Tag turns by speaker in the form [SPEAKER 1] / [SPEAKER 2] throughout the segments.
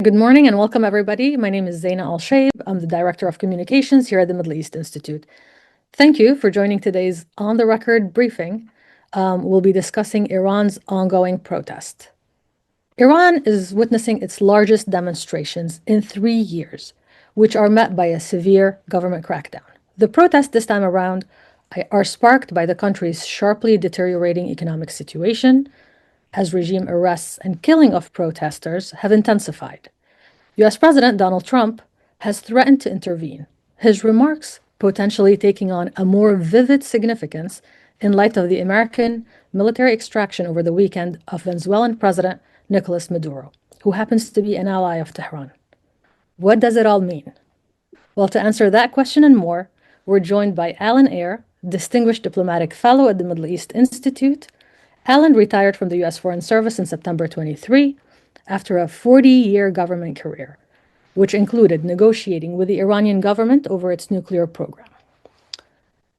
[SPEAKER 1] Good morning and welcome, everybody. My name is Zaina Al-Shaib. I'm the Director of Communications here at the Middle East Institute. Thank you for joining today's on-the-record briefing. We'll be discussing Iran's ongoing protest. Iran is witnessing its largest demonstrations in 3 years, which are met by a severe government crackdown. The protests this time around are sparked by the country's sharply deteriorating economic situation, as regime arrests and killing of protesters have intensified. US President Donald Trump has threatened to intervene, his remarks potentially taking on a more vivid significance in light of the American military extraction over the weekend of Venezuelan President Nicolás Maduro, who happens to be an ally of Tehran. What does it all mean? Well, to answer that question and more, we're joined by Alan Eyre, Distinguished Diplomatic Fellow at the Middle East Institute. Alan retired from the U.S. Foreign Service in September 23 after a 40-year government career, which included negotiating with the Iranian government over its nuclear program.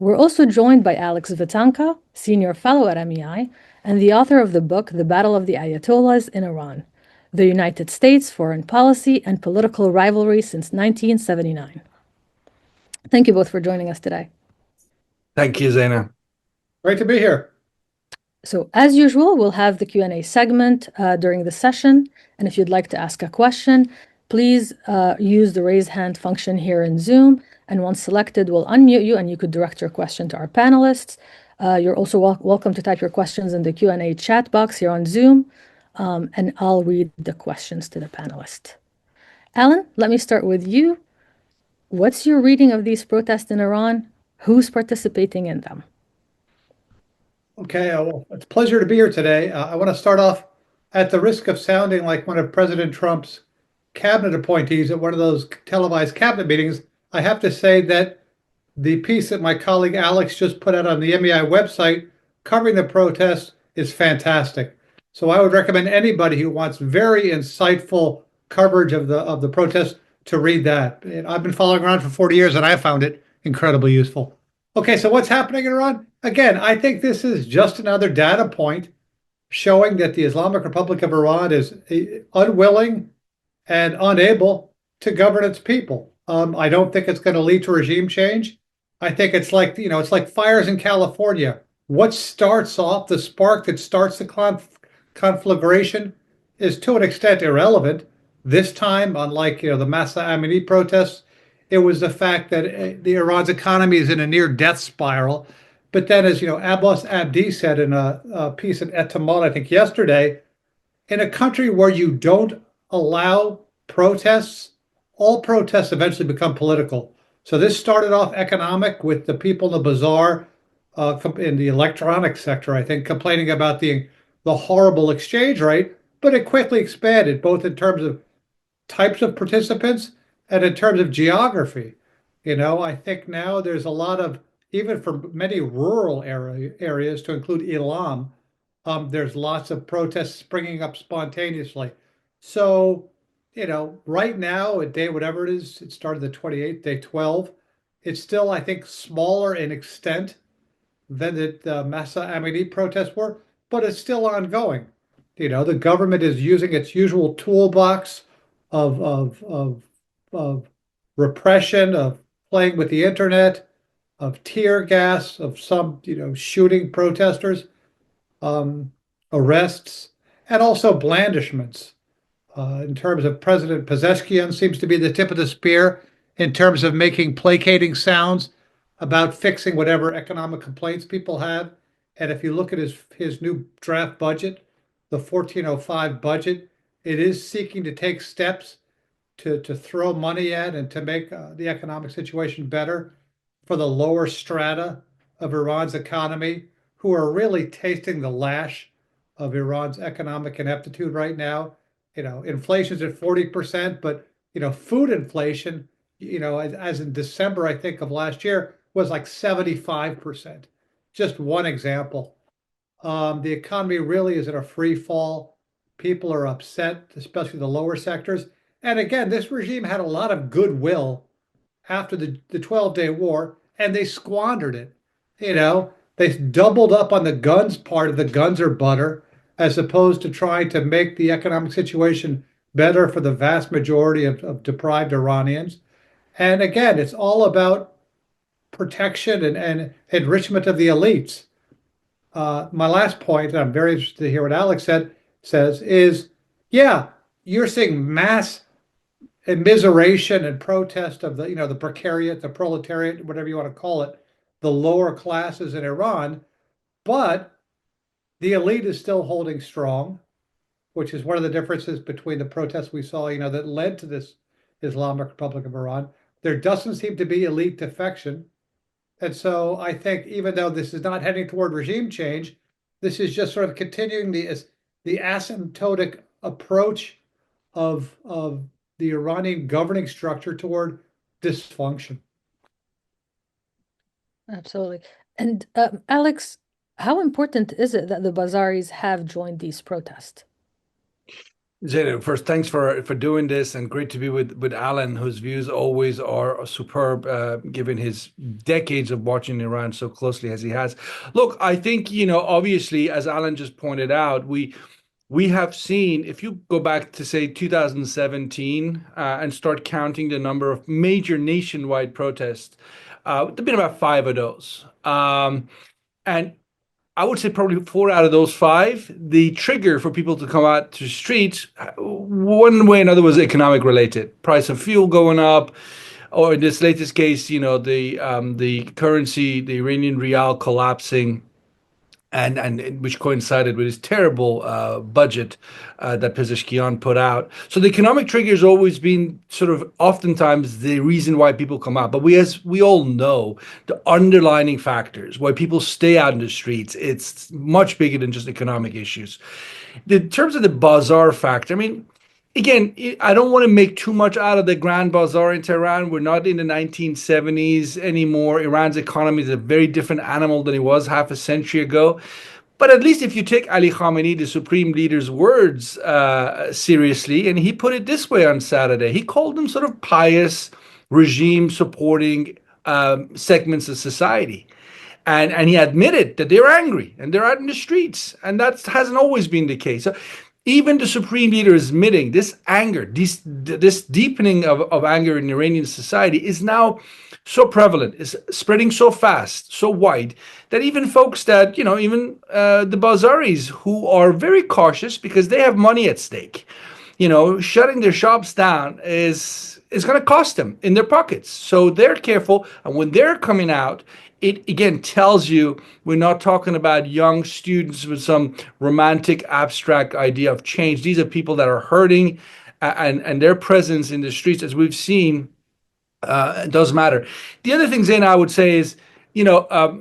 [SPEAKER 1] We're also joined by Alex Vatanka, Senior Fellow at MEI, and the author of the book, The Battle of the Ayatollahs in Iran, the United States Foreign Policy and Political Rivalry since 1979. Thank you both for joining us today.
[SPEAKER 2] Thank you, Zaina.
[SPEAKER 3] Great to be here.
[SPEAKER 1] So as usual, we'll have the Q&A segment during the session. And if you'd like to ask a question, please use the raise hand function here in Zoom. And once selected, we'll unmute you and you could direct your question to our panelists. You're also welcome to type your questions in the Q&A chat box here on Zoom. And I'll read the questions to the panelists. Alan, let me start with you. What's your reading of these protests in Iran? Who's participating in them?
[SPEAKER 3] Okay, well, it's a pleasure to be here today. I want to start off at the risk of sounding like one of President Trump's cabinet appointees at one of those televised cabinet meetings. I have to say that the piece that my colleague Alex just put out on the MEI website covering the protests is fantastic. So I would recommend anybody who wants very insightful coverage of the protests to read that. I've been following around for 40 years and I found it incredibly useful. Okay, so what's happening in Iran? Again, I think this is just another data point showing that the Islamic Republic of Iran is unwilling and unable to govern its people. I don't think it's going to lead to regime change. I think it's like, it's like fires in California. What starts off, the spark that starts the conflagration is to an extent irrelevant. This time, unlike, the Masa Amini protests, it was the fact that the Iran's economy is in a near death spiral. But then, as Abbas Abdi said in a piece in Etamad, I think yesterday, in a country where you don't allow protests, all protests eventually become political. So this started off economic with the people in the bazaar, in the electronics sector, I think, complaining about the horrible exchange rate, but it quickly expanded, both in terms of types of participants and in terms of geography. I think now there's a lot of, even for many rural areas, to include Elam, there's lots of protests springing up spontaneously. So, right now, at day whatever it is, it started the 28th, day 12. It's still, I think, smaller in extent than the Masa Amini protests were, but it's still ongoing. The government is using its usual toolbox of repression, of playing with the internet, of tear gas, of some, shooting protesters, arrests, and also blandishments. In terms of President Pezeshkian seems to be the tip of the spear in terms of making placating sounds about fixing whatever economic complaints people have. And if you look at his new draft budget, the 1405 budget, it is seeking to take steps to throw money at and to make the economic situation better for the lower strata of Iran's economy, who are really tasting the lash of Iran's economic ineptitude right now. Inflation's at 40%, but, food inflation, as in December, I think, of last year, was like 75%. Just one example. The economy really is in a free fall. People are upset, especially the lower sectors. And again, this regime had a lot of goodwill after the 12-day war, and they squandered it. They doubled up on the guns part of the guns are butter, as opposed to trying to make the economic situation better for the vast majority of deprived Iranians. And again, it's all about protection and enrichment of the elites. My last point, and I'm very interested to hear what Alex says, is yeah, you're seeing mass immiseration and protest of the precariat, the proletariat, whatever you want to call it, the lower classes in Iran, but the elite is still holding strong, which is one of the differences between the protests we saw, that led to this Islamic Republic of Iran. There doesn't seem to be elite defection. And so I think even though this is not heading toward regime change, this is just sort of continuing the asymptotic approach of the Iranian governing structure toward dysfunction.
[SPEAKER 1] Absolutely. And Alex, how important is it that the Bazaris have joined these protests?
[SPEAKER 2] Zaina, first, thanks for doing this, and great to be with Alan, whose views always are superb, given his decades of watching Iran so closely as he has. Look, I think, obviously, as Alan just pointed out, we have seen, if you go back to say 2017 and start counting the number of major nationwide protests, there've been about five of those. And I would say probably four out of those five, the trigger for people to come out to the streets, one way or another, was economic related. Price of fuel going up, or in this latest case, the currency, the Iranian rial collapsing, and which coincided with his terrible budget that Pezeshkian put out. So the economic trigger has always been sort of oftentimes the reason why people come out. But as we all know, the underlining factors why people stay out in the streets, it's much bigger than just economic issues. In terms of the bazaar factor, I mean, again, I don't want to make too much out of the Grand Bazaar in Tehran. We're not in the 1970s anymore. Iran's economy is a very different animal than it was half a century ago. But at least if you take Ali Khamenei, the supreme leader's words, seriously, and he put it this way on Saturday, he called them sort of pious, regime-supporting segments of society. And he admitted that they're angry and they're out in the streets. And that hasn't always been the case. So even the supreme leader is admitting this anger, this deepening of anger in Iranian society is now so prevalent, is spreading so fast, so wide, that even folks that, even the Bazaris, who are very cautious because they have money at stake, shutting their shops down is going to cost them in their pockets. So they're careful. And when they're coming out, it again tells you we're not talking about young students with some romantic abstract idea of change. These are people that are hurting, and their presence in the streets, as we've seen, does matter. The other thing, Zain, I would say is, the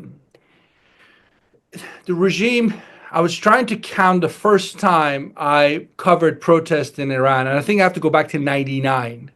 [SPEAKER 2] regime. I was trying to count the first time I covered protests in Iran, and I think I have to go back to '99.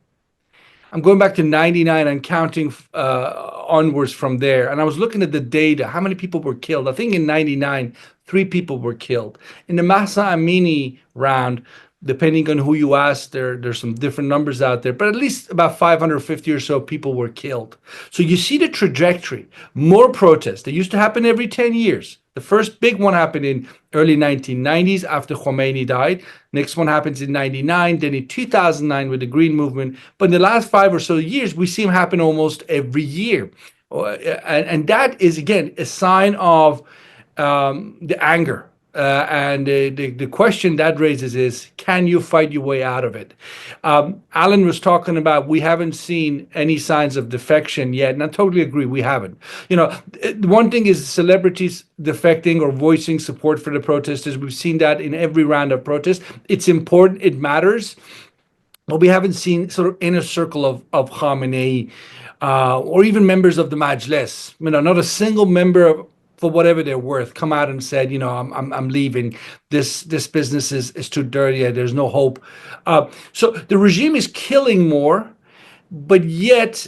[SPEAKER 2] I'm going back to '99 and counting onwards from there. And I was looking at the data, how many people were killed. I think in '99, 3 people were killed. In the Mahsa Amini round, depending on who you ask, there's some different numbers out there, but at least about 550 or so people were killed. So you see the trajectory. More protests. They used to happen every 10 years. The first big one happened in early 1990s after Khomeini died. Next one happens in '99, then in 2009 with the Green Movement. But in the last 5 or so years, we see them happen almost every year. And that is, again, a sign of the anger. And the question that raises is, can you fight your way out of it? Alan was talking about we haven't seen any signs of defection yet, and I totally agree, we haven't. One thing is celebrities defecting or voicing support for the protesters. We've seen that in every round of protest. It's important, it matters, but we haven't seen sort of inner circle of Khamenei or even members of the Majlis. Not a single member of, for whatever they're worth, come out and said, I'm leaving. This business is too dirty. There's no hope. So the regime is killing more, but yet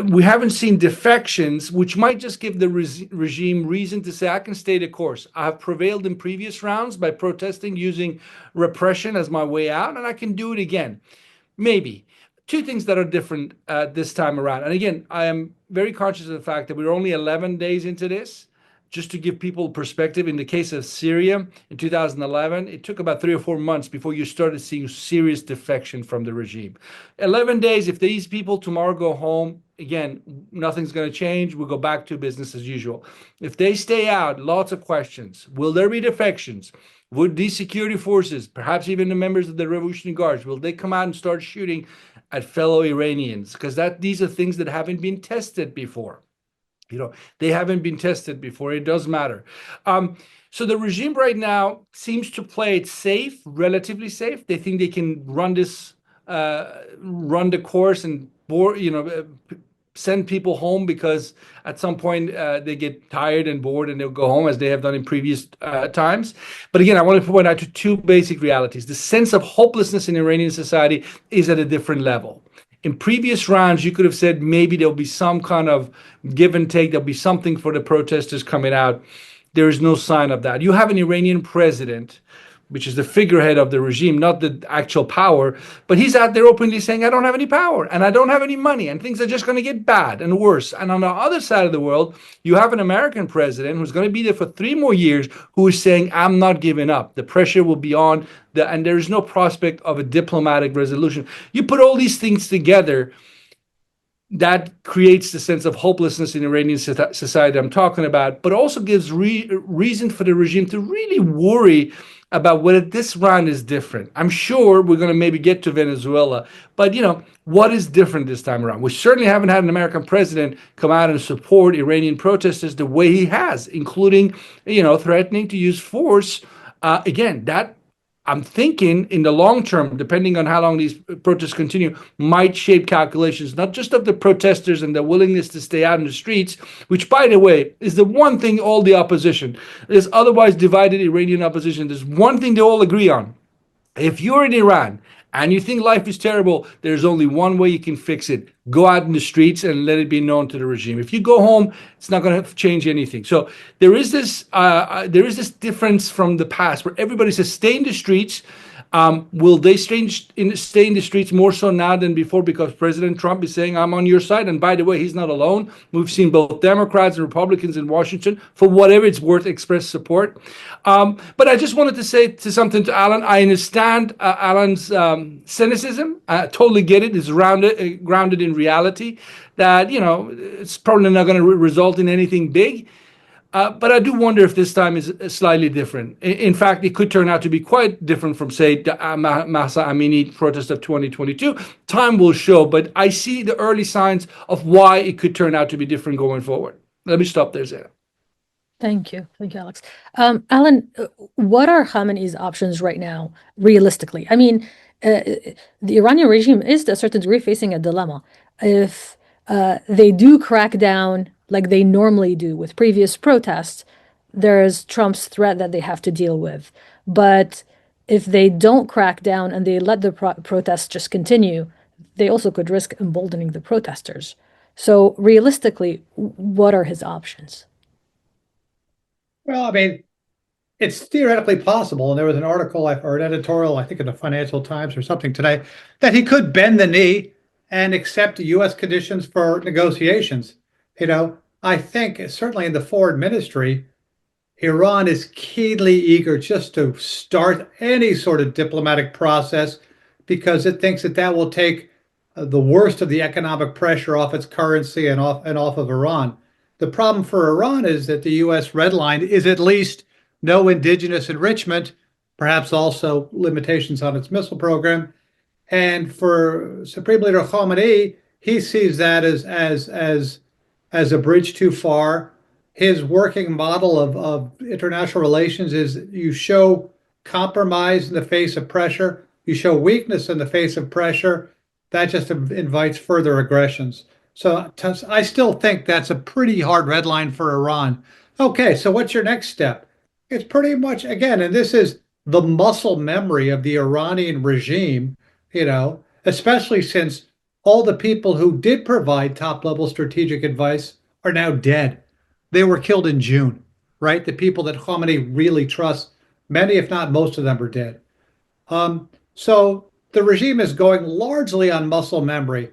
[SPEAKER 2] we haven't seen defections, which might just give the regime reason to say, I can stay the course. I have prevailed in previous rounds by protesting, using repression as my way out, and I can do it again. Maybe. Two things that are different this time around. And again, I am very conscious of the fact that we're only 11 days into this. just to give people perspective, in the case of Syria in 2011, it took about 3 or 4 months before you started seeing serious defection from the regime. 11 days, if these people tomorrow go home, again, nothing's going to change. We'll go back to business as usual. If they stay out, lots of questions. Will there be defections? Would these security forces, perhaps even the members of the Revolutionary Guards, will they come out and start shooting at fellow Iranians? Because these are things that haven't been tested before. They haven't been tested before. It does matter. So the regime right now seems to play it safe, relatively safe. They think they can run the course and send people home because at some point they get tired and bored and they'll go home, as they have done in previous times. But again, I want to point out to two basic realities. The sense of hopelessness in Iranian society is at a different level. In previous rounds, you could have said maybe there'll be some kind of give and take. There'll be something for the protesters coming out. There is no sign of that. You have an Iranian president, which is the figurehead of the regime, not the actual power, but he's out there openly saying, I don't have any power and I don't have any money and things are just going to get bad and worse. And on the other side of the world, you have an American president who's going to be there for 3 more years who is saying, I'm not giving up. The pressure will be on, and there is no prospect of a diplomatic resolution. You put all these things together, that creates the sense of hopelessness in Iranian society I'm talking about, but also gives reason for the regime to really worry about whether this round is different. I'm sure we're going to maybe get to Venezuela, but what is different this time around? We certainly haven't had an American president come out and support Iranian protesters the way he has, including, threatening to use force. Again, that I'm thinking in the long term, depending on how long these protests continue, might shape calculations, not just of the protesters and their willingness to stay out in the streets, which, by the way, is the one thing all the opposition, this otherwise divided Iranian opposition, there's one thing they all agree on. If you're in Iran and you think life is terrible, there's only one way you can fix it. Go out in the streets and let it be known to the regime. If you go home, it's not going to change anything. So there is this difference from the past where everybody says, stay in the streets. Will they stay in the streets more so now than before because President Trump is saying, I'm on your side? And by the way, he's not alone. We've seen both Democrats and Republicans in Washington, for whatever it's worth, express support. But I just wanted to say something to Alan. I understand Alan's cynicism. I totally get it. It's grounded in reality that, it's probably not going to result in anything big. But I do wonder if this time is slightly different. In fact, it could turn out to be quite different from, say, the Mahsa Amini protest of 2022. Time will show, but I see the early signs of why it could turn out to be different going forward. Let me stop there, Zaina.
[SPEAKER 1] Thank you, Alex. Alan, what are Khamenei's options right now, realistically? I mean, the Iranian regime is, to a certain degree, facing a dilemma. If they do crack down like they normally do with previous protests, there's Trump's threat that they have to deal with. But if they don't crack down and they let the protests just continue, they also could risk emboldening the protesters. So realistically, what are his options?
[SPEAKER 3] Well, I mean, it's theoretically possible, and there was an article or an editorial, I think in the Financial Times or something today, that he could bend the knee and accept U.S. conditions for negotiations. I think certainly in the foreign ministry, Iran is keenly eager just to start any sort of diplomatic process because it thinks that will take the worst of the economic pressure off its currency and off of Iran. The problem for Iran is that the U.S. red line is at least no indigenous enrichment, perhaps also limitations on its missile program. And for Supreme Leader Khamenei, he sees that as a bridge too far. His working model of international relations is you show compromise in the face of pressure, you show weakness in the face of pressure, that just invites further aggressions. So I still think that's a pretty hard red line for Iran. Okay, so what's your next step? It's pretty much, again, and this is the muscle memory of the Iranian regime, especially since all the people who did provide top-level strategic advice are now dead. They were killed in June, right? The people that Khamenei really trusts, many, if not most of them, are dead. So the regime is going largely on muscle memory.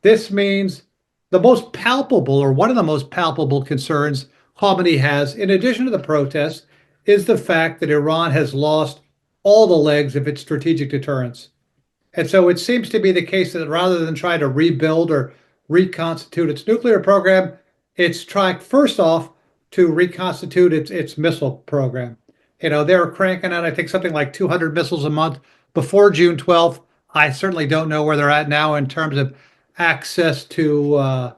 [SPEAKER 3] This means the most palpable, or one of the most palpable concerns Khamenei has, in addition to the protests, is the fact that Iran has lost all the legs of its strategic deterrence. And so it seems to be the case that rather than try to rebuild or reconstitute its nuclear program, it's trying first off to reconstitute its missile program. They're cranking out, I think, something like 200 missiles a month before June 12th. I certainly don't know where they're at now in terms of access to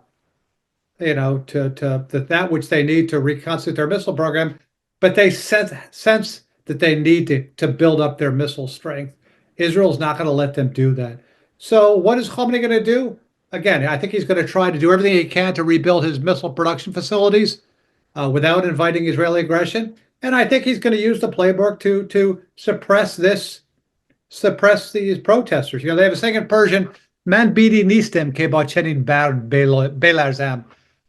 [SPEAKER 3] that which they need to reconstitute their missile program, but they sense that they need to build up their missile strength. Israel's not going to let them do that. So what is Khamenei going to do? Again, I think he's going to try to do everything he can to rebuild his missile production facilities without inviting Israeli aggression. And I think he's going to use the playbook to suppress these protesters. They have a saying in Persian, "Man bidi nistem ke ba chenin belarzam."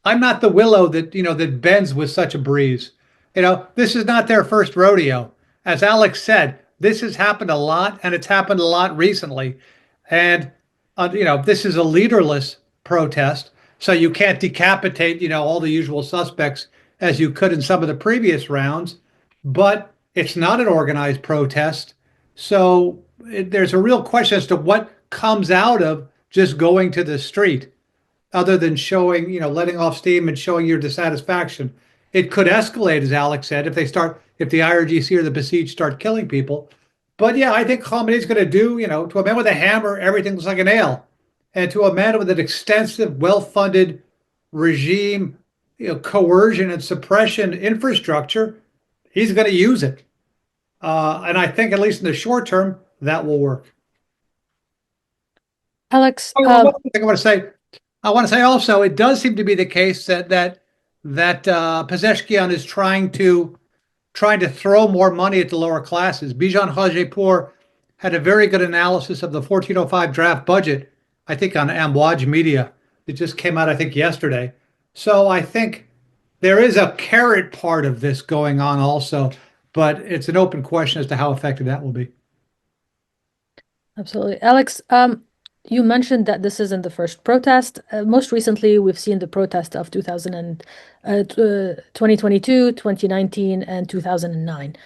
[SPEAKER 3] I'm not the willow that bends with such a breeze. This is not their first rodeo. As Alex said, this has happened a lot, and it's happened a lot recently. And this is a leaderless protest, so you can't decapitate all the usual suspects as you could in some of the previous rounds. But it's not an organized protest, so there's a real question as to what comes out of just going to the street, other than showing, letting off steam and showing your dissatisfaction. It could escalate, as Alex said, if the IRGC or the besieged start killing people. But yeah, I think Khamenei's going to do, to a man with a hammer, everything looks like a nail. And to a man with an extensive, well-funded regime, coercion and suppression infrastructure, he's going to use it. And I think, at least in the short term, that will work.
[SPEAKER 1] Alex,
[SPEAKER 3] one thing I want to say also, it does seem to be the case that Pezeshkian is trying to throw more money at the lower classes. Bijan Hajipour had a very good analysis of the 1405 draft budget, I think on Amwaj Media. It just came out, I think, yesterday. So I think there is a carrot part of this going on also, but it's an open question as to how effective that will be.
[SPEAKER 1] Absolutely. Alex, you mentioned that this isn't the first protest. Most recently, we've seen the protest of 2022, 2019, and 2009.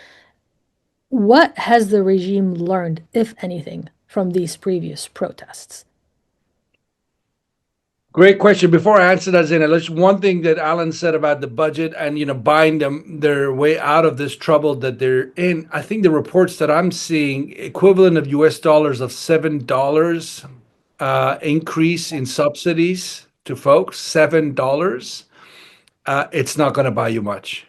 [SPEAKER 1] What has the regime learned, if anything, from these previous protests?
[SPEAKER 2] Great question. Before I answer that, Zaina, let's one thing that Alan said about the budget and buying them their way out of this trouble that they're in. I think the reports that I'm seeing, equivalent of US dollars of $7 increase in subsidies to folks, $7. It's not going to buy you much.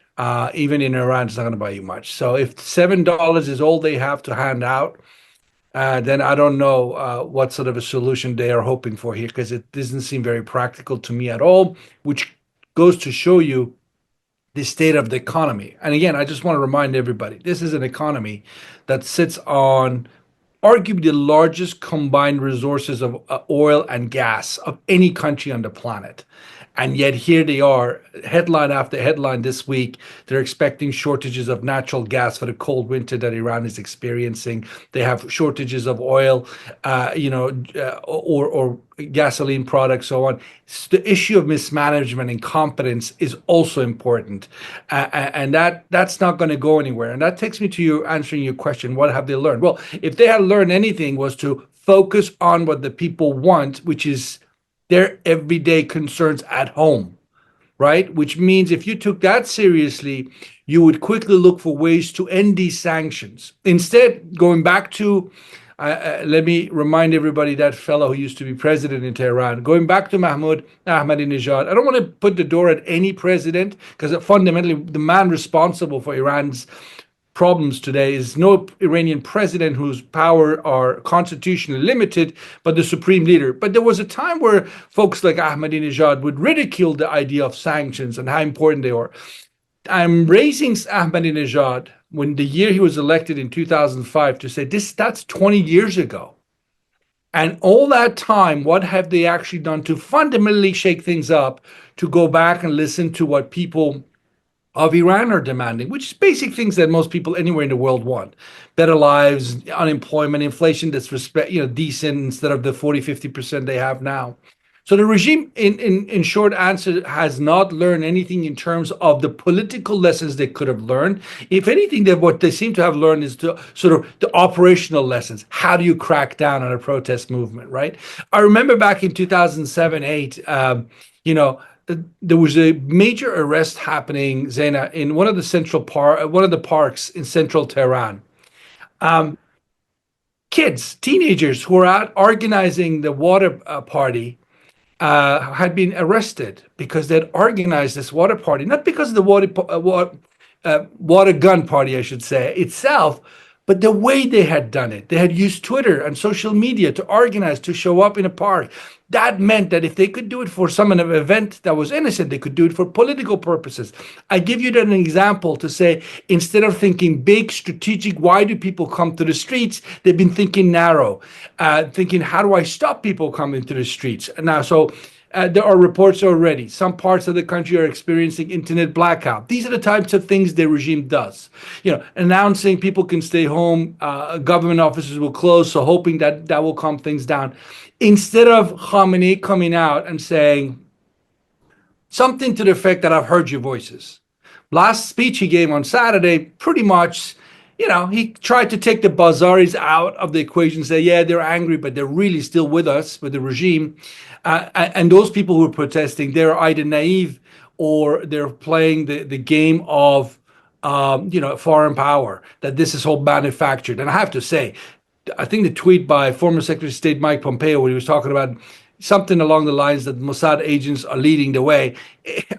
[SPEAKER 2] Even in Iran, it's not going to buy you much. So if $7 is all they have to hand out, then I don't know what sort of a solution they are hoping for here, because it doesn't seem very practical to me at all, which goes to show you the state of the economy. And again, I just want to remind everybody, this is an economy that sits on arguably the largest combined resources of oil and gas of any country on the planet. And yet here they are, headline after headline this week, they're expecting shortages of natural gas for the cold winter that Iran is experiencing. They have shortages of oil, or gasoline products, so on. The issue of mismanagement and competence is also important. And that's not going to go anywhere. And that takes me to you answering your question, what have they learned? Well, if they had learned anything, was to focus on what the people want, which is their everyday concerns at home, right? Which means if you took that seriously, you would quickly look for ways to end these sanctions. Instead, going back to, let me remind everybody, that fellow who used to be president in Tehran, going back to Mahmoud Ahmadinejad. I don't want to put the door at any president, because fundamentally the man responsible for Iran's problems today is no Iranian president whose power are constitutionally limited, but the supreme leader. But there was a time where folks like Ahmadinejad would ridicule the idea of sanctions and how important they are. I'm raising Ahmadinejad when the year he was elected in 2005 to say that's 20 years ago. And all that time, what have they actually done to fundamentally shake things up, to go back and listen to what people of Iran are demanding, which is basic things that most people anywhere in the world want: better lives, unemployment, inflation that's decent instead of the 40-50% they have now. So the regime, in short answer, has not learned anything in terms of the political lessons they could have learned. If anything, what they seem to have learned is the sort of the operational lessons. How do you crack down on a protest movement, right? I remember back in 2007, 8, you know, there was a major arrest happening, Zaina, in one of the parks in central Tehran. Kids, teenagers who were out organizing the water party had been arrested because they'd organized this water party, not because of the water gun party, I should say, itself, but the way they had done it. They had used Twitter and social media to organize, to show up in a park. That meant that if they could do it for some an event that was innocent, they could do it for political purposes. I give you that an example to say, instead of thinking big, strategic, why do people come to the streets? They've been thinking narrow, thinking, how do I stop people coming to the streets? Now, so there are reports already. Some parts of the country are experiencing internet blackout. These are the types of things the regime does. Announcing people can stay home, government offices will close, so hoping that that will calm things down. Instead of Khamenei coming out and saying something to the effect that I've heard your voices. Last speech he gave on Saturday, pretty much, he tried to take the Bazaris out of the equation, say, yeah, they're angry, but they're really still with us, with the regime. And those people who are protesting, they're either naive or they're playing the game of, foreign power, that this is all manufactured. And I have to say, I think the tweet by former Secretary of State Mike Pompeo, where he was talking about something along the lines that Mossad agents are leading the way.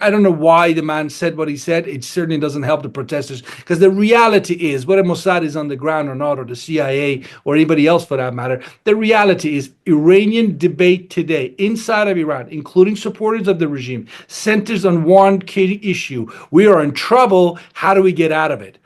[SPEAKER 2] I don't know why the man said what he said. It certainly doesn't help the protesters, because the reality is, whether Mossad is on the ground or not, or the CIA or anybody else for that matter, the reality is Iranian debate today inside of Iran, including supporters of the regime, centers on one key issue. We are in trouble. How do we get out of it?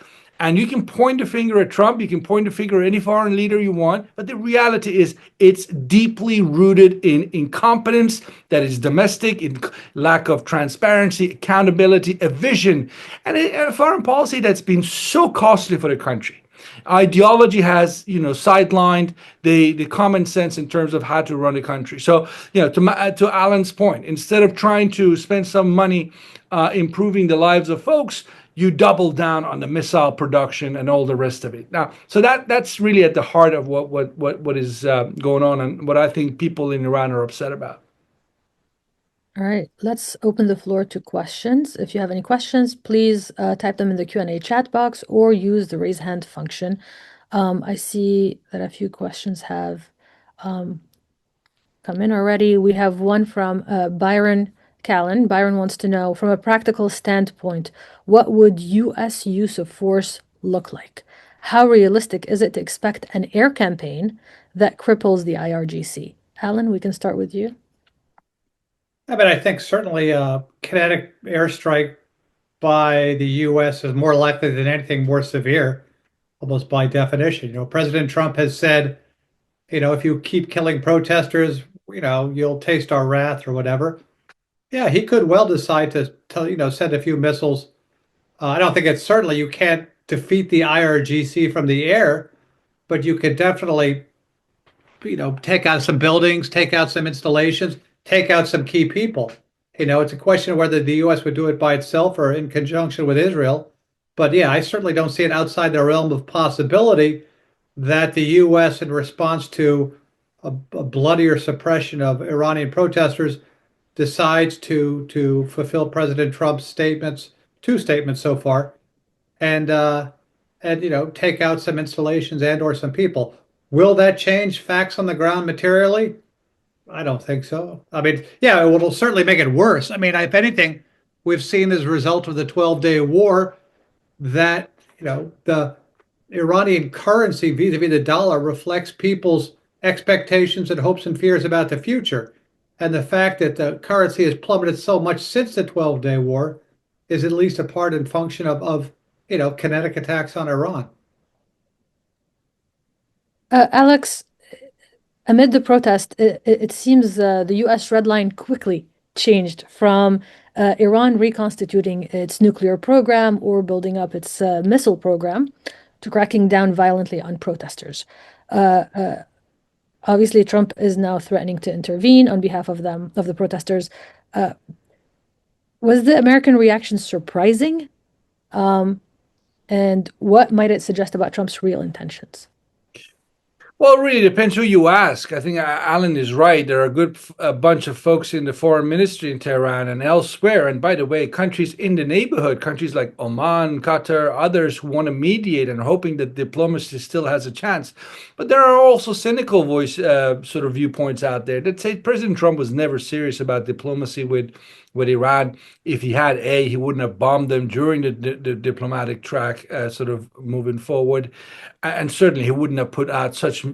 [SPEAKER 2] And you can point the finger at Trump, you can point the finger at any foreign leader you want, but the reality is it's deeply rooted in incompetence that is domestic, in lack of transparency, accountability, a vision, and a foreign policy that's been so costly for the country. Ideology has, sidelined the common sense in terms of how to run a country. So, to Alan's point, instead of trying to spend some money improving the lives of folks, you double down on the missile production and all the rest of it. Now, so that's really at the heart of what is going on, and what I think people in Iran are upset about.
[SPEAKER 1] All right, let's open the floor to questions. If you have any questions, please type them in the Q&A chat box or use the raise hand function. I see that a few questions have come in already. We have one from Byron Callan. Byron wants to know, from a practical standpoint, what would U.S. use of force look like? How realistic is it to expect an air campaign that cripples the IRGC? Alan, we can start with you.
[SPEAKER 3] I think certainly a kinetic airstrike by the U.S. is more likely than anything more severe, almost by definition. President Trump has said, if you keep killing protesters, you'll taste our wrath or whatever. Yeah, he could well decide to send a few missiles. I don't think you can't defeat the IRGC from the air, but you could definitely, take out some buildings, take out some installations, take out some key people. It's a question of whether the U.S. would do it by itself or in conjunction with Israel. But yeah, I certainly don't see it outside the realm of possibility that the U.S., in response to a bloodier suppression of Iranian protesters, decides to fulfill President Trump's two statements so far, and take out some installations and or some people. Will that change facts on the ground materially? I don't think so. Yeah, it'll certainly make it worse. If anything, we've seen as a result of the 12-day war that the Iranian currency vis-a-vis the dollar reflects people's expectations and hopes and fears about the future. And the fact that the currency has plummeted so much since the 12-day war is at least a part and function of kinetic attacks on Iran.
[SPEAKER 1] Alex, amid the protest, it seems the U.S. red line quickly changed from Iran reconstituting its nuclear program or building up its missile program to cracking down violently on protesters. Obviously, Trump is now threatening to intervene on behalf of them, of the protesters. Was the American reaction surprising? And what might it suggest about Trump's real intentions?
[SPEAKER 2] Well, it really depends who you ask. I think Alan is right. There are a bunch of folks in the foreign ministry in Tehran and elsewhere. And by the way, countries in the neighborhood, countries like Oman, Qatar, others who want to mediate and are hoping that diplomacy still has a chance. But there are also cynical sort of viewpoints out there that say President Trump was never serious about diplomacy with Iran. If he had, he wouldn't have bombed them during the diplomatic track, sort of moving forward, and certainly he wouldn't have put out such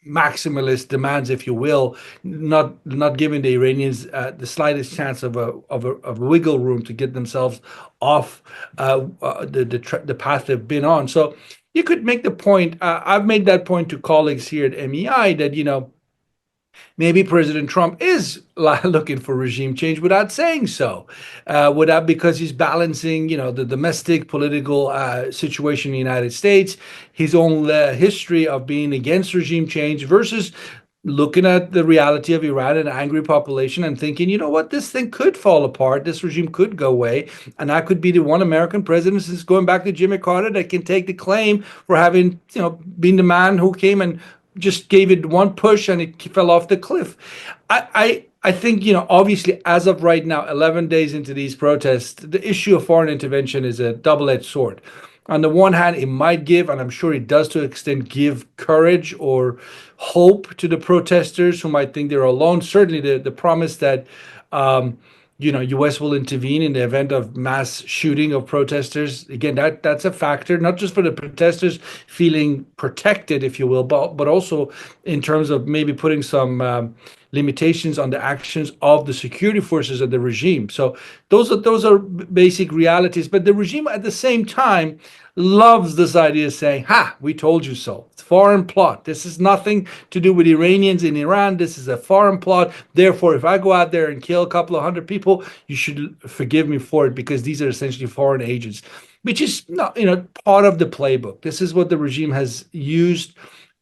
[SPEAKER 2] maximalist demands, if you will, not giving the Iranians the slightest chance of a wiggle room to get themselves off the path they've been on. So you could make the point. I've made that point to colleagues here at MEI that maybe President Trump is looking for regime change without saying so, because he's balancing, the domestic political situation in the United States, his own history of being against regime change versus looking at the reality of Iran and an angry population and thinking, you know what, this thing could fall apart, this regime could go away, and I could be the one American president since going back to Jimmy Carter that can take the claim for having, been the man who came and just gave it one push and it fell off the cliff. I think, obviously, as of right now, 11 days into these protests, the issue of foreign intervention is a double-edged sword. On the one hand, it might give, and I'm sure it does to an extent, give courage or hope to the protesters who might think they're alone. Certainly the promise that, U.S. will intervene in the event of mass shooting of protesters. Again, that's a factor, not just for the protesters feeling protected, if you will, but also in terms of maybe putting some limitations on the actions of the security forces of the regime. So those are basic realities. But the regime at the same time loves this idea of saying, we told you so. It's foreign plot. This is nothing to do with Iranians in Iran. This is a foreign plot. Therefore, if I go out there and kill a couple of hundred people, you should forgive me for it because these are essentially foreign agents, which is not, part of the playbook. This is what the regime has used.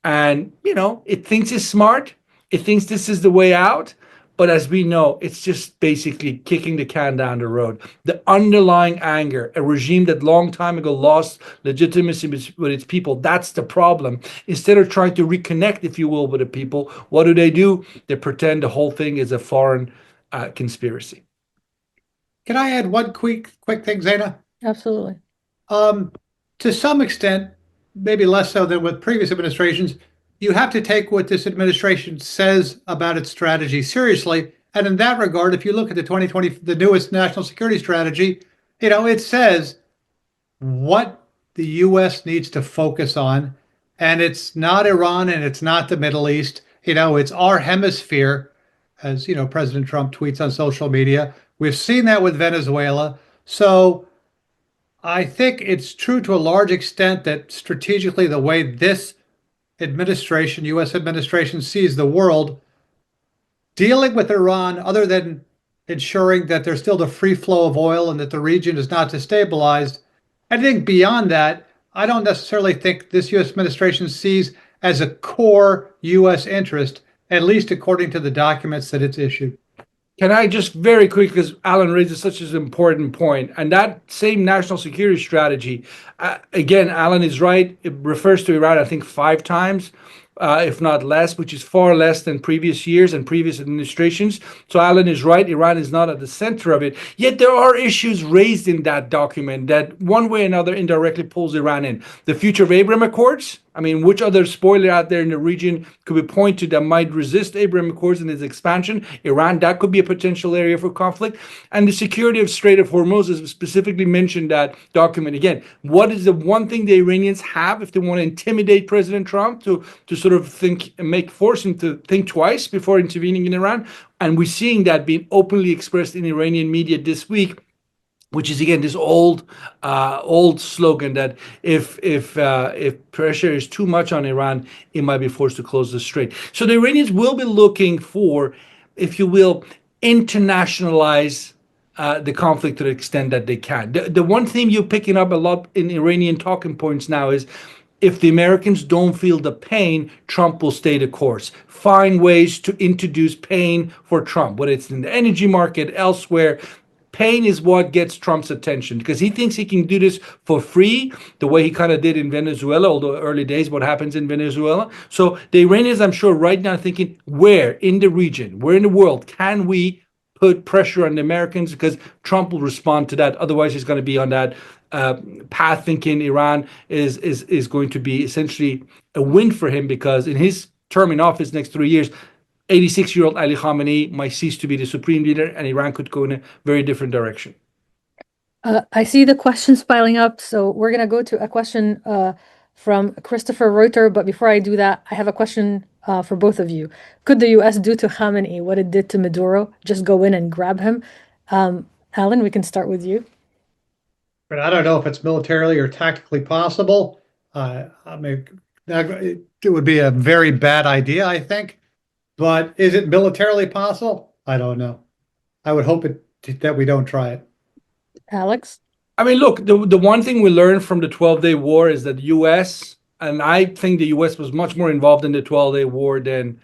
[SPEAKER 2] And, it thinks it's smart. It thinks this is the way out. But as we know, it's just basically kicking the can down the road. The underlying anger, a regime that long time ago lost legitimacy with its people, that's the problem. Instead of trying to reconnect, if you will, with the people, what do? They pretend the whole thing is a foreign conspiracy.
[SPEAKER 3] Can I add one quick thing, Zaina?
[SPEAKER 1] Absolutely.
[SPEAKER 3] To some extent, maybe less so than with previous administrations, you have to take what this administration says about its strategy seriously. And in that regard, if you look at the 2020, the newest national security strategy, it says what the U.S. needs to focus on. And it's not Iran and it's not the Middle East. It's our hemisphere, as President Trump tweets on social media. We've seen that with Venezuela. So I think it's true to a large extent that strategically the way this administration, U.S. administration, sees the world, dealing with Iran, other than ensuring that there's still the free flow of oil and that the region is not destabilized. I think beyond that, I don't necessarily think this U.S. administration sees as a core U.S. interest, at least according to the documents that it's issued.
[SPEAKER 2] Can I just very quick, because Alan raises such an important point, and that same national security strategy, again, Alan is right. It refers to Iran, I think, 5 times, if not less, which is far less than previous years and previous administrations. So Alan is right. Iran is not at the center of it. Yet there are issues raised in that document that one way or another indirectly pulls Iran in. The future of Abraham Accords. I mean, which other spoiler out there in the region could we point to that might resist Abraham Accords and its expansion? Iran, that could be a potential area for conflict. And the security of Strait of Hormuz is specifically mentioned that document. Again, what is the one thing the Iranians have if they want to intimidate President Trump to sort of force him to think twice before intervening in Iran? And we're seeing that being openly expressed in Iranian media this week, which is again this old slogan that if pressure is too much on Iran, it might be forced to close the strait. So the Iranians will be looking for, if you will, internationalize the conflict to the extent that they can. The one theme you're picking up a lot in Iranian talking points now is if the Americans don't feel the pain, Trump will stay the course. Find ways to introduce pain for Trump, whether it's in the energy market, elsewhere. Pain is what gets Trump's attention because he thinks he can do this for free, the way he kind of did in Venezuela, although early days, what happens in Venezuela. So the Iranians, I'm sure, right now thinking, where in the region, where in the world can we put pressure on the Americans? Because Trump will respond to that. Otherwise, he's going to be on that path thinking Iran is going to be essentially a win for him because in his term in office next 3 years, 86-year-old Ali Khamenei might cease to be the supreme leader and Iran could go in a very different direction.
[SPEAKER 1] I see the questions piling up, so we're going to go to a question from Christopher Reuter. But before I do that, I have a question for both of you. Could the U.S. do to Khamenei what it did to Maduro? Just go in and grab him? Alan, we can start with you.
[SPEAKER 3] But I don't know if it's militarily or tactically possible. I mean, it would be a very bad idea, I think. But is it militarily possible? I don't know. I would hope that we don't try it.
[SPEAKER 1] Alex?
[SPEAKER 2] I mean, look, the one thing we learned from the 12-day war is that the U.S., and I think the U.S. was much more involved in the 12-day war than,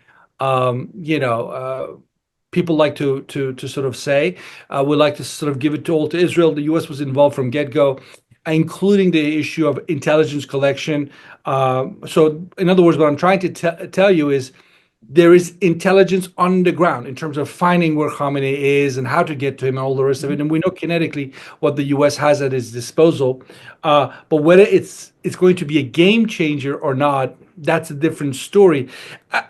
[SPEAKER 2] people like to sort of say. We like to sort of give it all to Israel. The U.S. was involved from get-go, including the issue of intelligence collection. So, in other words, what I'm trying to tell you is there is intelligence on the ground in terms of finding where Khamenei is and how to get to him and all the rest of it. And we know kinetically what the U.S. has at its disposal. But whether it's going to be a game changer or not, that's a different story.